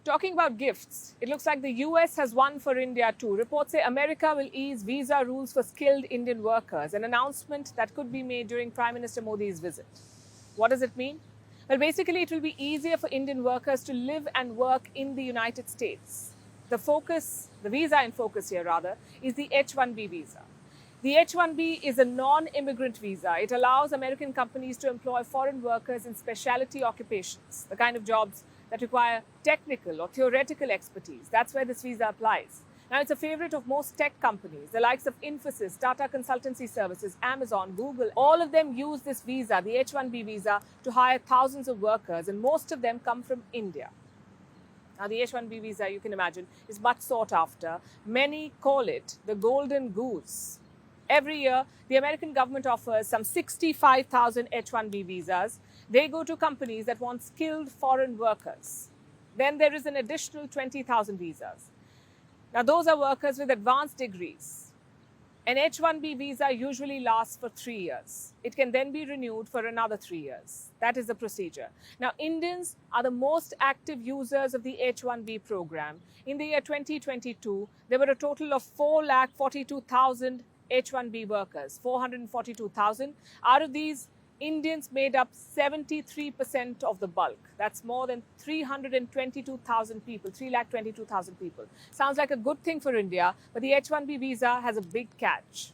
Talking about gifts, it looks like the US has one for India too. Reports say America will ease visa rules for skilled Indian workers, an announcement that could be made during Prime Minister Modi's visit. What does it mean? Well, basically, it will be easier for Indian workers to live and work in the United States. The visa in focus here rather, is the H-1B visa. The H-1B is a non-immigrant visa. It allows American companies to employ foreign workers in specialty occupations, the kind of jobs that require technical or theoretical expertise. That's where this visa applies. Now, it's a favorite of most tech companies, the likes of Infosys, Tata Consultancy Services, Amazon, Google. All of them use this visa, the H-1B visa, to hire thousands of workers, and most of them come from India. Now, the H-1B visa, you can imagine, is much sought after. Many call it the golden goose. Every year, the American government offers some 65,000 H-1B visas. They go to companies that want skilled foreign workers. Then there is an additional 20,000 visas. Now, those are workers with advanced degrees. An H-1B visa usually lasts for 3 years. It can then be renewed for another 3 years. That is the procedure. Now, Indians are the most active users of the H-1B program. In the year 2022, there were a total of 442,000 H-1B workers, 442,000. Out of these, Indians made up 73% of the bulk. That's more than 322,000 people, 322,000 people. Sounds like a good thing for India, but the H-1B visa has a big catch.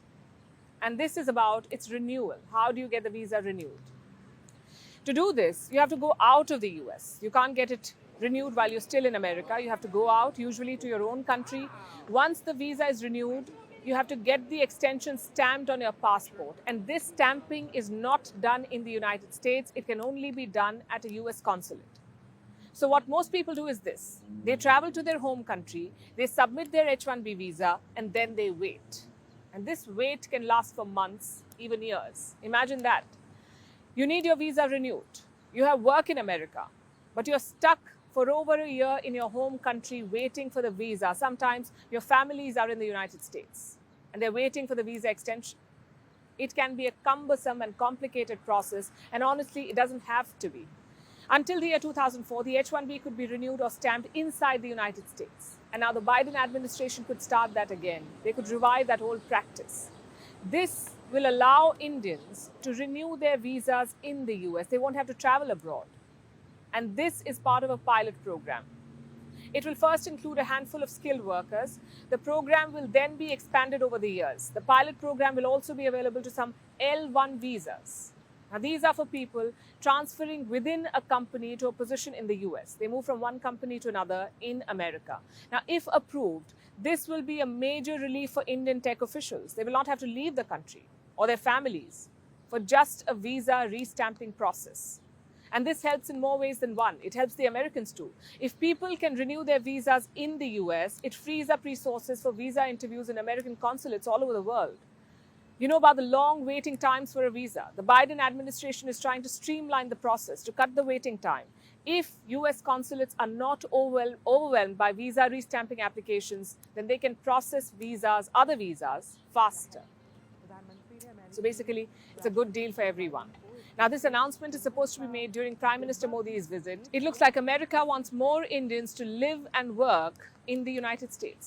And this is about its renewal. How do you get the visa renewed? To do this, you have to go out of the US. You can't get it renewed while you're still in America. You have to go out, usually to your own country. Once the visa is renewed, you have to get the extension stamped on your passport. And this stamping is not done in the United States. It can only be done at a US consulate. So what most people do is this. They travel to their home country, they submit their H-1B visa, and then they wait. And this wait can last for months, even years. Imagine that. You need your visa renewed. You have work in America, but you're stuck for over a year in your home country waiting for the visa. Sometimes your families are in the United States and they're waiting for the visa extension. It can be a cumbersome and complicated process, and honestly, it doesn't have to be. Until the year 2004, the H-1B could be renewed or stamped inside the United States. And now the Biden administration could start that again. They could revive that old practice. This will allow Indians to renew their visas in the US. They won't have to travel abroad. And this is part of a pilot program. It will first include a handful of skilled workers. The program will then be expanded over the years. The pilot program will also be available to some L1 visas. Now, these are for people transferring within a company to a position in the US. They move from one company to another in America. Now, if approved, this will be a major relief for Indian tech officials. They will not have to leave the country or their families for just a visa restamping process. And this helps in more ways than one. It helps the Americans too. If people can renew their visas in the US, it frees up resources for visa interviews in American consulates all over the world. You know about the long waiting times for a visa. The Biden administration is trying to streamline the process to cut the waiting time. If US consulates are not overwhelmed by visa restamping applications, then they can process visas, other visas, faster. So basically, it's a good deal for everyone. Now, this announcement is supposed to be made during Prime Minister Modi's visit. It looks like America wants more Indians to live and work in the United States.